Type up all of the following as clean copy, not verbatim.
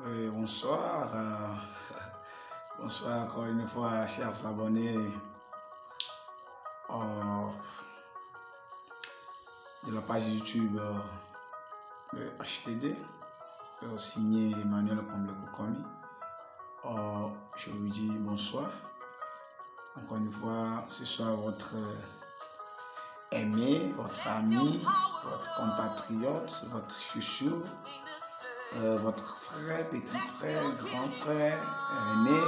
Oui, bonsoir. Bonsoir encore une fois, chers abonnés de la page YouTube HTD, signé Emmanuel Komble-Kokomi. Je vous dis bonsoir. Encore une fois, ce soir, votre aimé, votre ami, votre compatriote, votre chouchou, votre frère, petit frère, grand frère, aîné,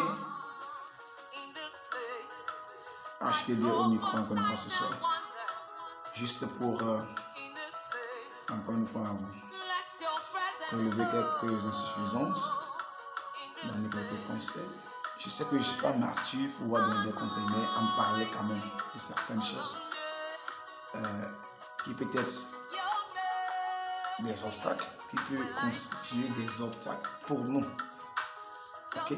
HTD au micro encore une fois ce soir. Juste pour, encore une fois, relever quelques insuffisances, donner quelques conseils. Je sais que je ne suis pas mature pour pouvoir donner des conseils, mais en parler quand même de certaines choses qui peut être des obstacles, qui peut constituer des obstacles pour nous, ok,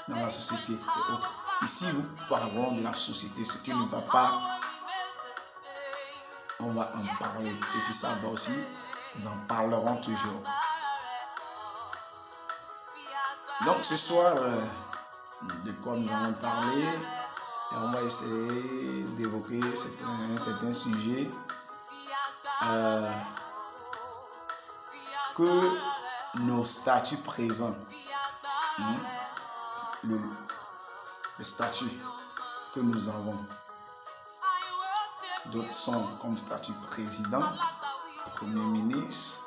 dans la société et autres. Ici, nous parlons de la société, ce qui ne va pas, on va en parler. Et si ça va aussi, nous en parlerons toujours. Donc ce soir, de quoi nous allons parler, et on va essayer d'évoquer certains sujets que nos statuts présents, le statut que nous avons. D'autres sont comme statut président, premier ministre,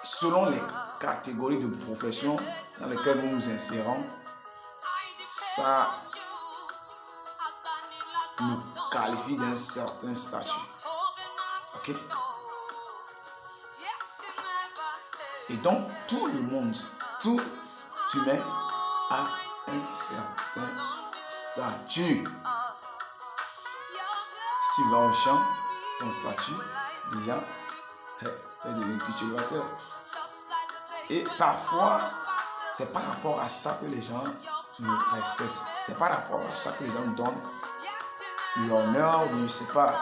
selon les catégories de profession dans lesquelles nous nous insérons, ça nous qualifie d'un certain statut. Ok? Et donc, tout le monde, tout humain a un certain statut. Si tu vas au champ, ton statut, déjà, est devenu cultivateur. Et parfois, c'est par rapport à ça que les gens nous respectent. C'est par rapport à ça que les gens nous donnent l'honneur, ou bien, je sais pas,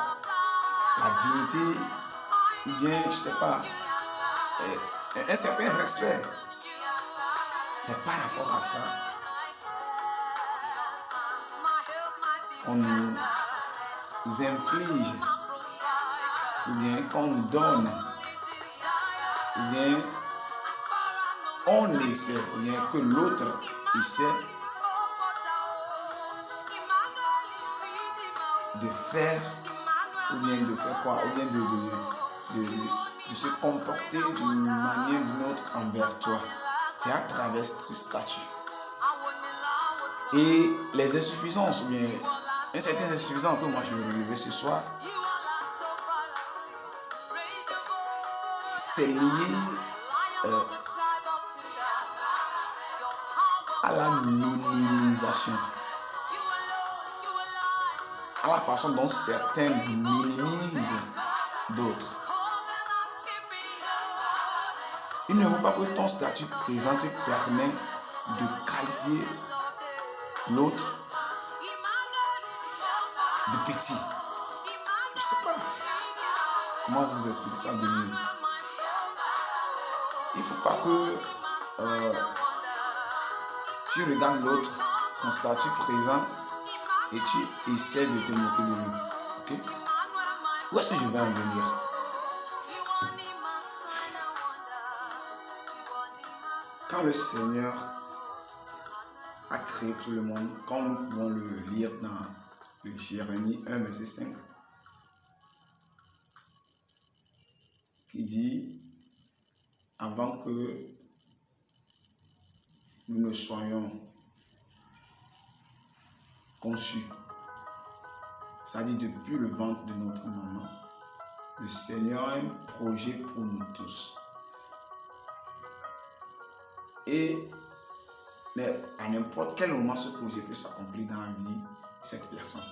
la dignité, ou bien, je sais pas, un certain respect. C'est par rapport à ça qu'on nous inflige, ou bien qu'on nous donne, ou bien on essaie, ou bien que l'autre essaie de faire, ou bien de faire quoi, ou bien de se comporter d'une manière ou d'une autre envers toi. C'est à travers ce statut. Et les insuffisances, ou bien un certain insuffisance que moi je vais relever ce soir, c'est lié à la minimisation, à la façon dont certains minimisent d'autres. Il ne faut pas que ton statut présent te permet de qualifier l'autre de petit. Je ne sais pas comment vous expliquer ça de mieux. Il ne faut pas que tu regardes l'autre, son statut présent, et tu essaies de te moquer de lui. Okay? Où est-ce que je vais en venir? Quand le Seigneur a créé tout le monde, comme nous pouvons le lire dans le Jérémie 1, verset 5, qui dit, avant que nous ne soyons conçus, c'est-à-dire depuis le ventre de notre maman, le Seigneur a un projet pour nous tous. Mais à n'importe quel moment, ce projet peut s'accomplir dans la vie de cette personne.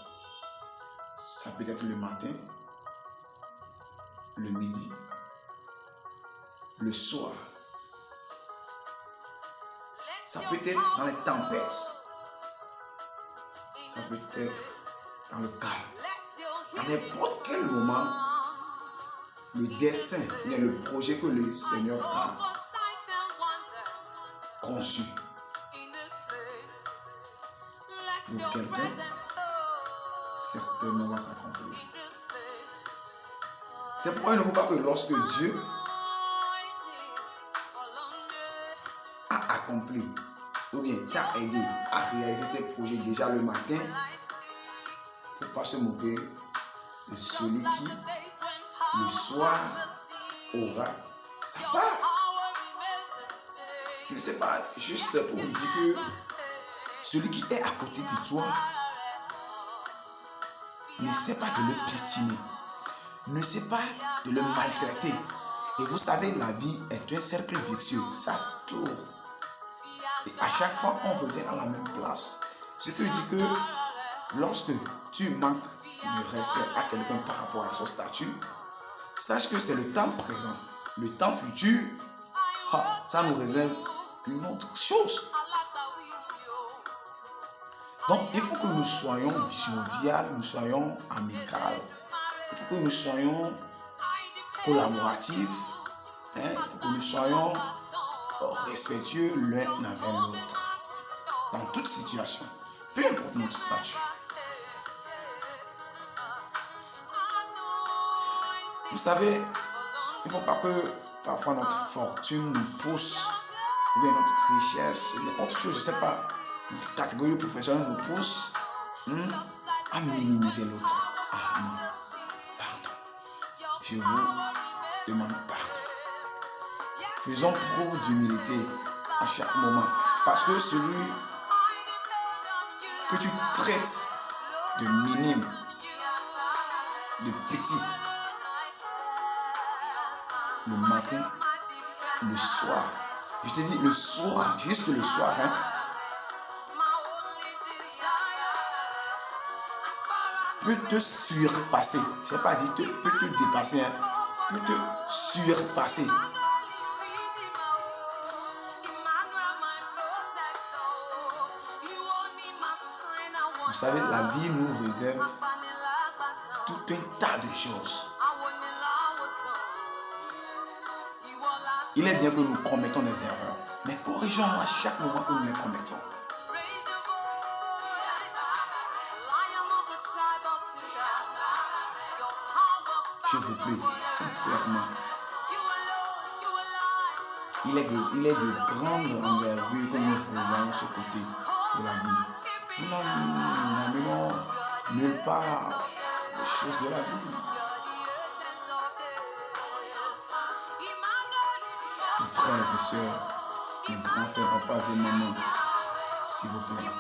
Ça peut être le matin, le midi, le soir. Ça peut être dans les tempêtes. Ça peut être dans le calme. À n'importe quel moment, le destin, le projet que le Seigneur a conçu pour quelqu'un, certainement va s'accomplir. C'est pourquoi il ne faut pas que lorsque Dieu a accompli ou bien t'a aidé à réaliser tes projets déjà le matin, il ne faut pas se moquer de celui qui, le soir, aura sa part. Je ne sais pas, juste pour vous dire que celui qui est à côté de toi n'essaie pas de le piétiner, n'essaie pas de le maltraiter. Et vous savez, la vie est un cercle vicieux, ça tourne. Et à chaque fois, on revient à la même place. Ce qui dit que lorsque tu manques du respect à quelqu'un par rapport à son statut, sache que c'est le temps présent. Le temps futur, ça nous réserve une autre chose. Donc, il faut que nous soyons joviales, nous soyons amicales. Il faut que nous soyons collaboratifs. Il faut que nous soyons respectueux l'un envers l'autre. Dans toute situation, peu importe notre statut. Vous savez, il ne faut pas que parfois notre fortune nous pousse, ou bien notre richesse, ou bien autre chose, je ne sais pas, notre catégorie professionnelle nous pousse à minimiser l'autre. Ah non, pardon. Je vous demande pardon. Faisons preuve d'humilité à chaque moment. Parce que celui que tu traites de minime, de petit, le matin, le soir, je te dis le soir, juste le soir, peut te surpasser. Je n'ai pas dit peut te dépasser, peut te surpasser. Vous savez, la vie nous réserve tout un tas de choses. Il est bien que nous commettons des erreurs, mais corrigeons à chaque moment que nous les commettons. Je vous prie, sincèrement, il est de grande envergure que nous voyons ce côté de la vie. Nous n'amenons nulle part les choses de la vie. Mes frères et sœurs, mes grands frères, papas et mamans, s'il vous plaît,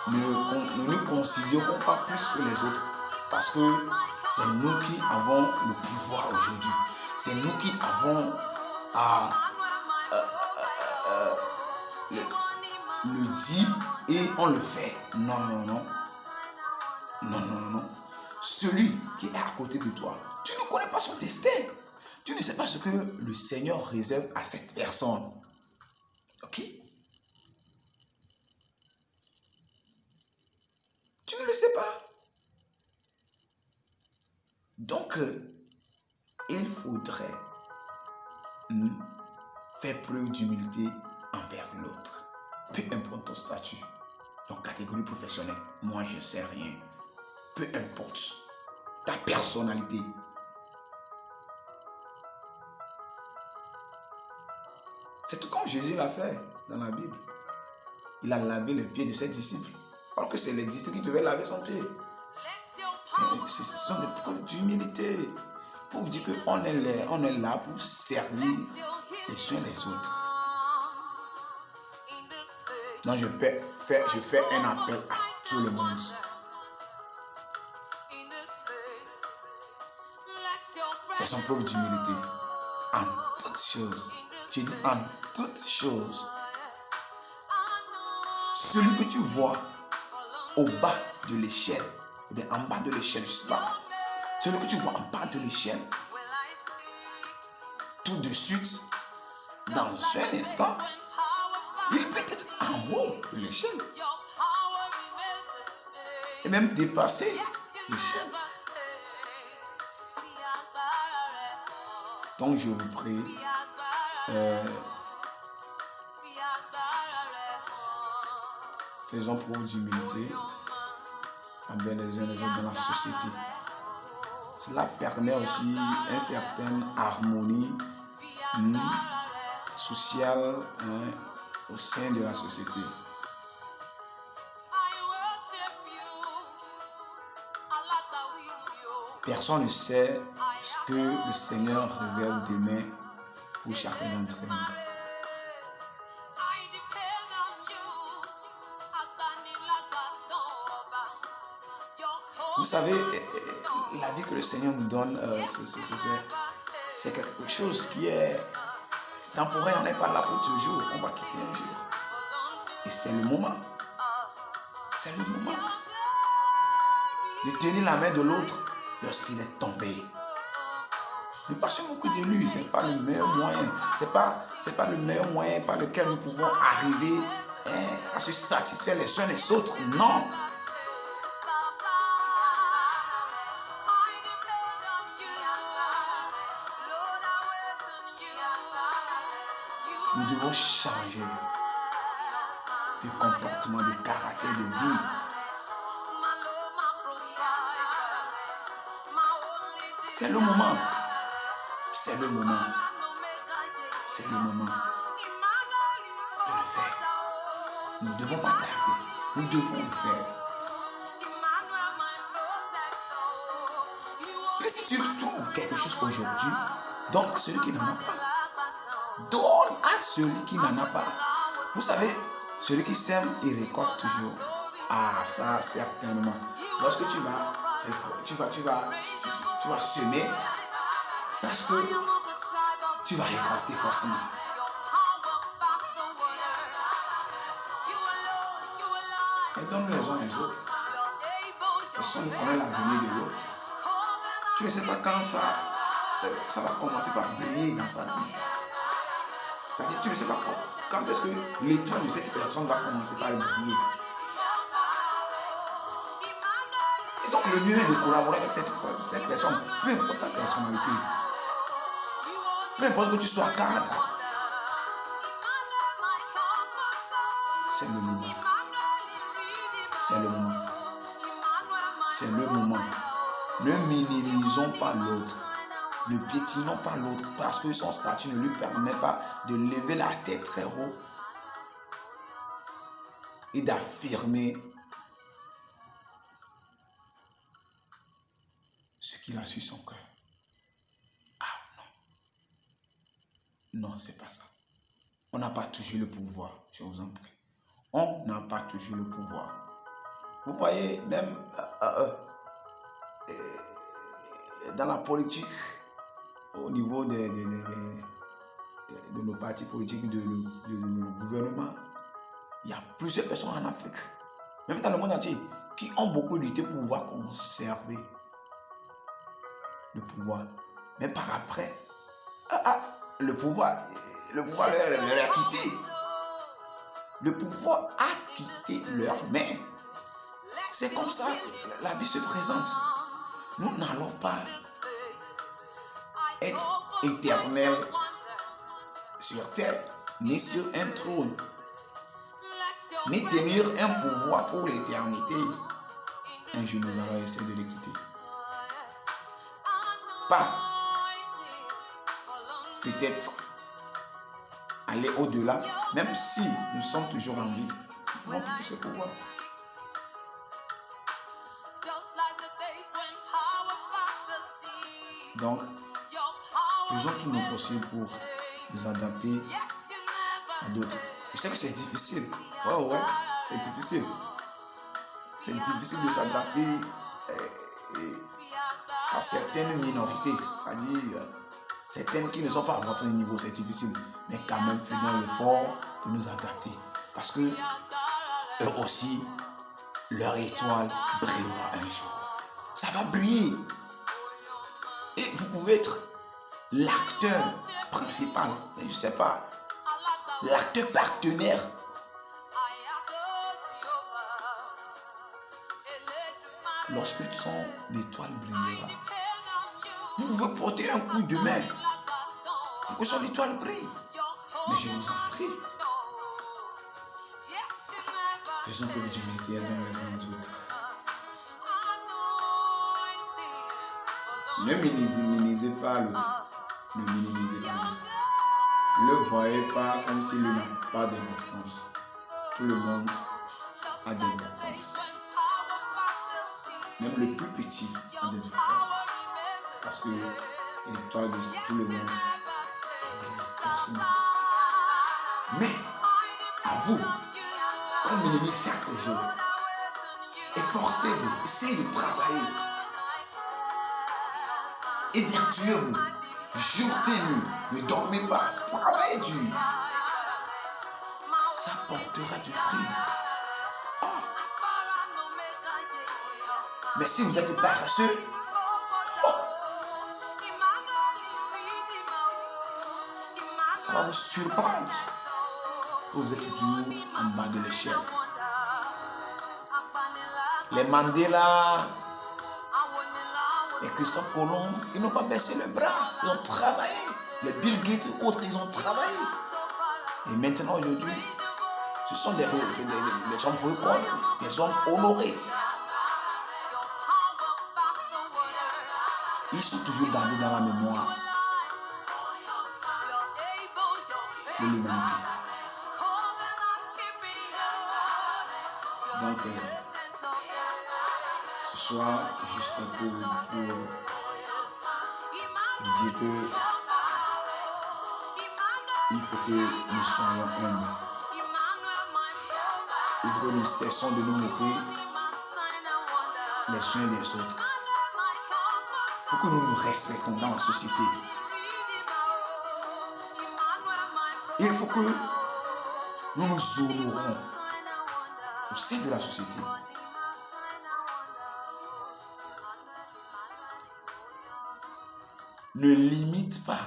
ne nous considérons pas plus que les autres parce que c'est nous qui avons le pouvoir aujourd'hui. C'est nous qui avons le dit et on le fait. Non. Celui qui est à côté de toi, tu ne connais pas son destin. Tu ne sais pas ce que le Seigneur réserve à cette personne. Ok? Tu ne le sais pas. Donc, il faudrait faire preuve d'humilité envers l'autre. Peu importe ton statut, ton catégorie professionnelle, moi je ne sais rien. Peu importe ta personnalité. C'est tout comme Jésus l'a fait dans la Bible. Il a lavé les pieds de ses disciples. Alors que c'est les disciples qui devaient laver son pied. Ce sont des preuves d'humilité. Pour vous dire qu'on est là pour servir les uns les autres. Donc je fais un appel à tout le monde. Faisons preuve d'humilité en toutes choses. Je dis en toutes choses. Celui que tu vois au bas de l'échelle, ou bien en bas de l'échelle, je ne sais pas. Celui que tu vois en bas de l'échelle, tout de suite, dans un instant, il peut être en haut de l'échelle. Et même dépasser l'échelle. Donc je vous prie, faisons preuve d'humilité envers les uns les autres dans la société. Cela permet aussi une certaine harmonie sociale au sein de la société. Personne ne sait ce que le Seigneur réserve demain pour chacun d'entre nous. Vous savez, la vie que le Seigneur nous donne, c'est quelque chose qui est temporaire. On n'est pas là pour toujours. On va quitter un jour. Et c'est le moment. C'est le moment de tenir la main de l'autre lorsqu'il est tombé. Ne pas se moquer de lui. Ce n'est pas le meilleur moyen. C'est pas le meilleur moyen par lequel nous pouvons arriver à se satisfaire les uns les autres. Non. Nous devons changer de comportement, de caractère, de vie. C'est le moment. C'est le moment. C'est le moment de le faire. Nous ne devons pas tarder. Nous devons le faire. Et si tu trouves quelque chose aujourd'hui, donne à celui qui n'en a pas. Donne à celui qui n'en a pas. Vous savez, celui qui sème, il récolte toujours. Ah, ça, certainement. Lorsque tu vas semer, sache que tu vas récolter forcément. Et donne les uns les autres. Personne ne connaît l'avenir de l'autre. Tu ne sais pas quand ça va commencer par briller dans sa vie. C'est-à-dire, tu ne sais pas quand est-ce que l'étoile de cette personne va commencer par briller. Et donc, le mieux est de collaborer avec cette personne, peu importe ta personnalité. Peu importe que tu sois cadre. C'est le moment. C'est le moment. C'est le moment. Ne minimisons pas l'autre. Ne piétinons pas l'autre parce que son statut ne lui permet pas de lever la tête très haut et d'affirmer ce qu'il a sur son cœur. Ah non. Non, c'est pas ça. On n'a pas toujours le pouvoir, je vous en prie. On n'a pas toujours le pouvoir. Vous voyez, même dans la politique, au niveau de nos partis politiques, de nos gouvernements, il y a plusieurs personnes en Afrique, même dans le monde entier, qui ont beaucoup lutté pour pouvoir conserver le pouvoir. Mais par après, le pouvoir leur a quitté. Le pouvoir a quitté leurs mains. C'est comme ça la vie se présente. Nous n'allons pas être éternel sur terre, ni sur un trône, ni tenir un pouvoir pour l'éternité. Un jour, nous allons essayer de le quitter. Pas peut-être aller au-delà, même si nous sommes toujours en vie, nous pouvons quitter ce pouvoir. Donc, faisons tout nos possibles pour nous adapter à d'autres. Je sais que c'est difficile. Ouais, c'est difficile. C'est difficile de s'adapter à certaines minorités, c'est-à-dire certaines qui ne sont pas à votre niveau, c'est difficile. Mais quand même, faisons l'effort de nous adapter. Parce que eux aussi, leur étoile brillera un jour. Ça va briller. Et vous pouvez être l'acteur principal, je ne sais pas, l'acteur partenaire. Lorsque son étoile brillera, vous pouvez porter un coup de main pour que son étoile brille. Mais je vous en prie, faisons preuve d'humilité et donnons les uns aux autres. Ne minimisez pas l'autre. Ne minimisez pas l'autre. Ne le voyez pas comme s'il n'a pas d'importance. Tout le monde a d'importance. Même le plus petit a d'importance. Parce que l'étoile de tout le monde, forcément. Mais, à vous, qu'on minimise chaque jour, efforcez-vous, essayez de travailler. Évertuez-vous, jour-nuit, ne dormez pas, travaillez dur. Ça portera du fruit. Ah. Mais si vous êtes paresseux, ça va vous surprendre que vous êtes toujours en bas de l'échelle. Les Mandela et Christophe Colomb, ils n'ont pas baissé les bras, ils ont travaillé. Les Bill Gates et autres, ils ont travaillé. Et maintenant, aujourd'hui, ce sont des hommes reconnus, des hommes honorés. Ils sont toujours gardés dans la mémoire de l'humanité. Donc, ce soir, juste un peu pour dire que il faut que nous soyons humbles. Il faut que nous cessons de nous moquer les uns des autres. Il faut que nous nous respectons dans la société. Il faut que nous nous honorons au sein de la société. Ne limite pas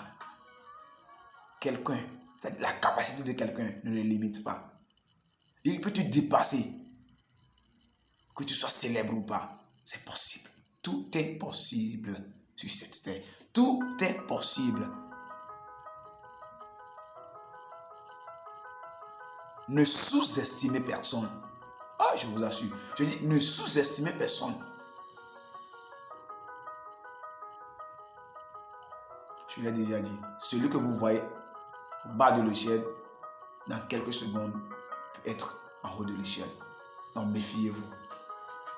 quelqu'un, c'est-à-dire la capacité de quelqu'un, ne le limite pas. Il peut te dépasser, que tu sois célèbre ou pas, c'est possible. Tout est possible sur cette terre. Tout est possible. Ne sous-estimez personne. Ah, je vous assure. Je dis, ne sous-estimez personne. Je l'ai déjà dit. Celui que vous voyez au bas de l'échelle, dans quelques secondes, peut être en haut de l'échelle. Donc méfiez-vous.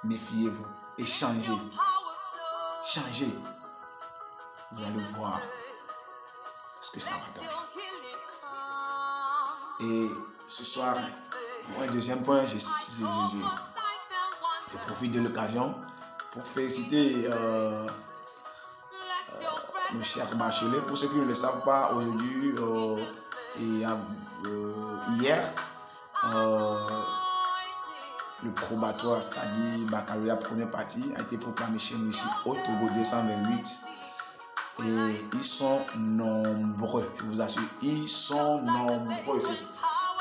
Méfiez-vous. Et changez. Changez. Vous allez voir ce que ça va donner. Et ce soir, pour un deuxième point, je profite de l'occasion pour féliciter le cher Bachelet. Pour ceux qui ne le savent pas, aujourd'hui et hier, le probatoire, c'est-à-dire baccalauréat première partie, a été proclamé chez nous ici au Togo 228. Et ils sont nombreux, je vous assure, ils sont nombreux. C'est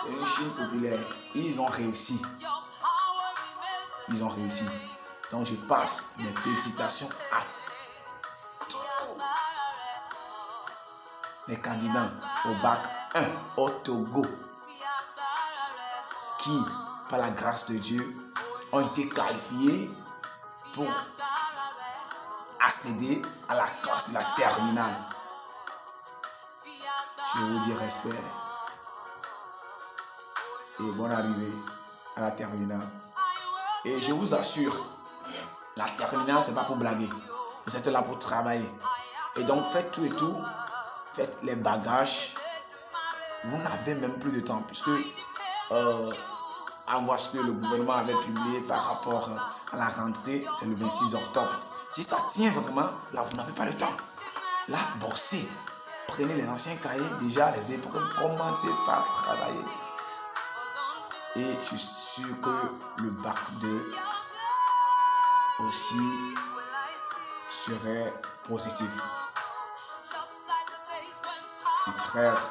une Chine populaire. Ils ont réussi. Ils ont réussi. Donc je passe mes félicitations à tous les candidats au bac 1 au Togo qui, par la grâce de Dieu, ont été qualifiés pour accéder à la classe de la terminale. Je vous dis respect et bonne arrivée à la terminale. Et je vous assure, la terminale, c'est pas pour blaguer. Vous êtes là pour travailler. Et donc, faites tout et tout. Faites les bagages. Vous n'avez même plus de temps, puisque à voir ce que le gouvernement avait publié par rapport à la rentrée, c'est le 26 octobre. Si ça tient vraiment, là, vous n'avez pas le temps. Là, bossez. Prenez les anciens cahiers, déjà les épreuves, commencez par travailler. Et je suis sûr que le bac 2 aussi serait positif. Mes frères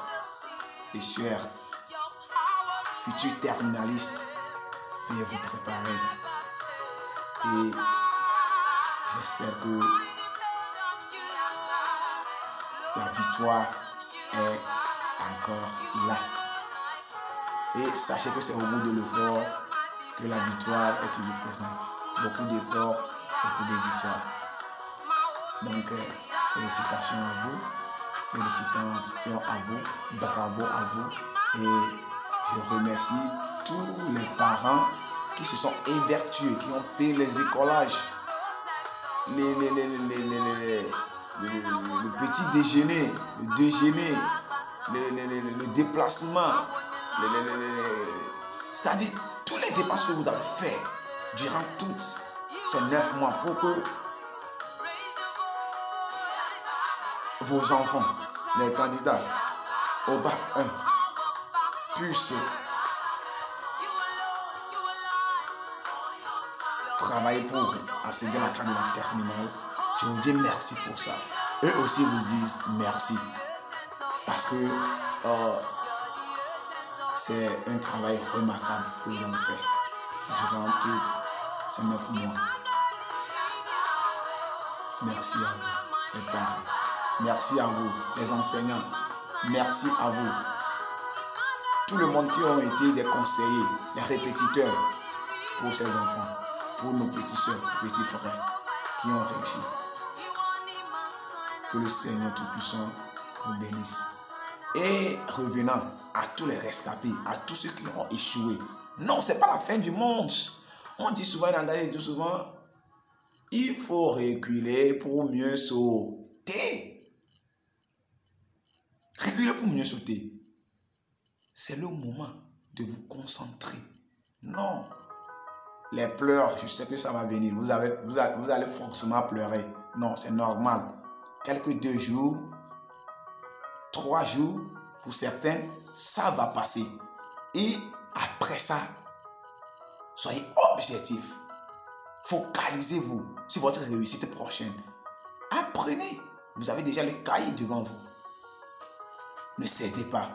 et sœurs, futurs terminalistes, veuillez vous préparer. Et j'espère que la victoire est encore là. Et sachez que c'est au bout de l'effort que la victoire est toujours présente. Beaucoup d'efforts, beaucoup de victoires. Donc, félicitations à vous. Félicitations à vous. Bravo à vous. Et je remercie tous les parents qui se sont évertués, qui ont payé les écolages, le petit déjeuner, le déjeuner, le déplacement, c'est-à-dire tous les dépenses que vous avez fait durant toutes ces 9 mois pour que vos enfants, les candidats au bac 1 puissent travailler pour accéder à la classe de la terminale. Je vous dis merci pour ça. Eux aussi vous disent merci parce que c'est un travail remarquable que vous avez fait durant tous ces 9 mois. Merci à vous, les parents. Merci à vous, les enseignants. Merci à vous. Tout le monde qui ont été des conseillers, les répétiteurs pour ces enfants, pour nos petits soeurs, petits frères qui ont réussi. Que le Seigneur Tout-Puissant vous bénisse. Et revenant à tous les rescapés, à tous ceux qui ont échoué. Non, ce n'est pas la fin du monde. On dit souvent, il faut reculer pour mieux sauter. Reculer pour mieux sauter. C'est le moment de vous concentrer. Non. Les pleurs, je sais que ça va venir. Vous allez forcément pleurer. Non, c'est normal. Quelques 2 jours, 3 jours, pour certains, ça va passer. Et après ça, soyez objectifs. Focalisez-vous sur votre réussite prochaine. Apprenez. Vous avez déjà le cahier devant vous. Ne cédez pas.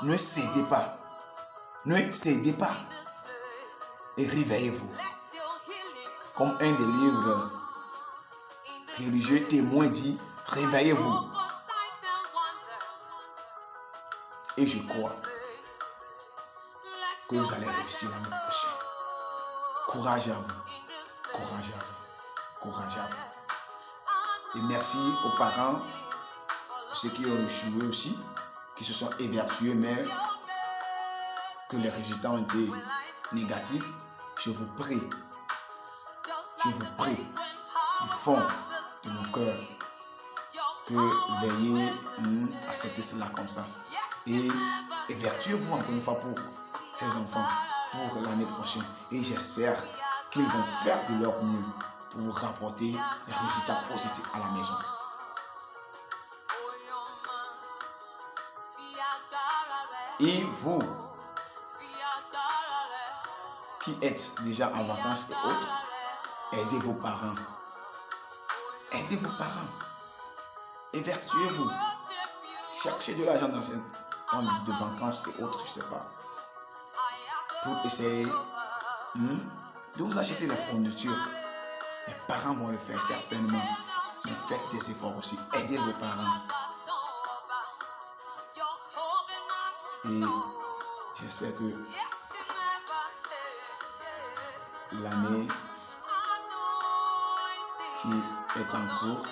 Ne cédez pas. Ne cédez pas. Et réveillez-vous. Comme un des livres religieux témoins dit, réveillez-vous. Et je crois que vous allez réussir l'année prochaine. Courage à vous. Courage à vous. Courage à vous. Et merci aux parents, ceux qui ont échoué aussi, qui se sont évertués, mais que les résultats ont été négatifs. Je vous prie du fond de mon cœur que veuillez accepter cela comme ça. Et évertuez-vous encore une fois pour ces enfants, pour l'année prochaine. Et j'espère qu'ils vont faire de leur mieux pour vous rapporter des résultats positifs à la maison. Et vous, qui êtes déjà en vacances et autres, aidez vos parents. Aidez vos parents. Évertuez-vous. Cherchez de l'argent dans cette temps de vacances et autres, je ne sais pas. Pour essayer de vous acheter la fourniture. Les parents vont le faire certainement. Mais faites des efforts aussi. Aidez vos parents. Et j'espère que l'année qui est en cours,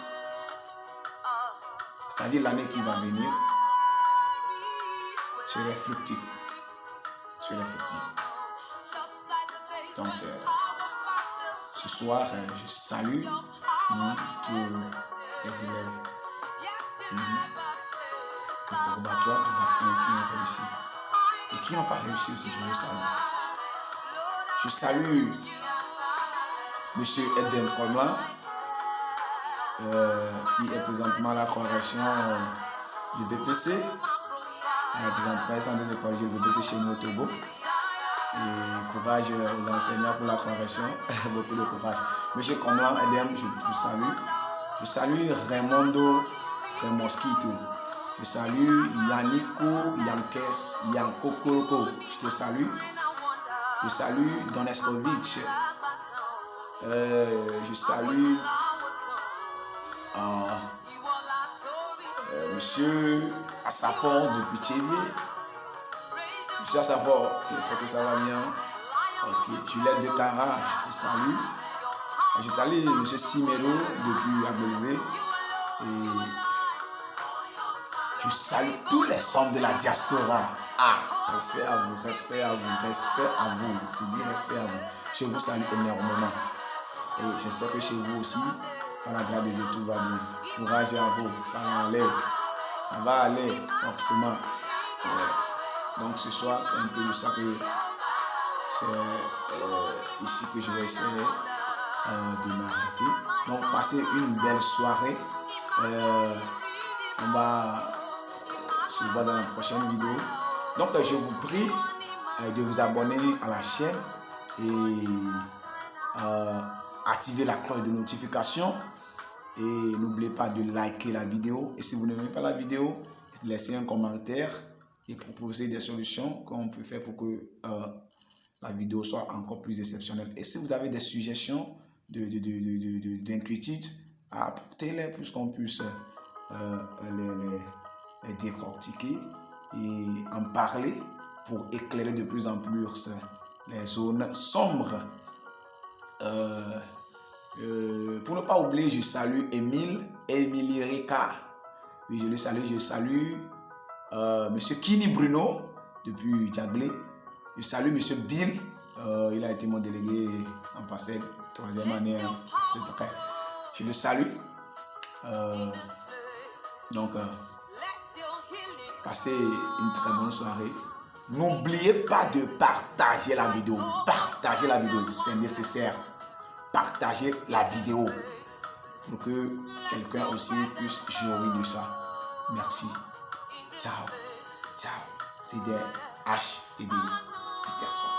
c'est-à-dire l'année qui va venir, serait fructif. Donc, ce soir, je salue tous les élèves du probatoire du bac 1 qui ont réussi et qui n'ont pas réussi aussi, je les salue. Je salue M. Edem Colman, qui est présentement à la correction du BPC. Présentement, ils sont en train de corriger le BPC chez nous au Togo. Et courage aux enseignants pour la correction. Beaucoup de courage. M. Colman, Edem, je vous salue. Je salue Raimondo Mosquito. Je salue Yannico Yankes Yankokoroko. Je te salue. Je salue Doneskovic. Je salue Monsieur Assafor depuis Tchévier. Monsieur Assafor, j'espère que ça va bien. Ok, Juliette de Cara, je te salue. Je salue Monsieur Siméro depuis AW. Et je salue tous les membres de la diaspora. Ah, respect à vous, respect à vous, respect à vous. Je dis respect à vous. Je vous salue énormément. Et j'espère que chez vous aussi, par la grâce de Dieu, tout va bien. Courage à vous, ça va aller. Ça va aller, forcément. Ouais. Donc ce soir, c'est un peu de ça que c'est ici que je vais essayer de m'arrêter. Donc passez une belle soirée. On va se voir dans la prochaine vidéo. Donc je vous prie de vous abonner à la chaîne et activer la cloche de notification. Et n'oubliez pas de liker la vidéo. Et si vous n'aimez pas la vidéo, laissez un commentaire et proposez des solutions qu'on peut faire pour que la vidéo soit encore plus exceptionnelle. Et si vous avez des suggestions d'inquiétudes, apportez-les pour qu'on puisse les décortiquer et en parler pour éclairer de plus en plus les zones sombres. Pour ne pas oublier, je salue Émilie Rika. Oui, je le salue. Je salue Monsieur Kini Bruno depuis Diablé. Je salue Monsieur Bill. Il a été mon délégué en passé, 3e année. Je le salue. Donc, passez une très bonne soirée. N'oubliez pas de partager la vidéo. Partagez la vidéo, c'est nécessaire. Partagez la vidéo pour que quelqu'un aussi puisse jouir de ça. Merci. Ciao. Ciao. C'est des H et des Peterson.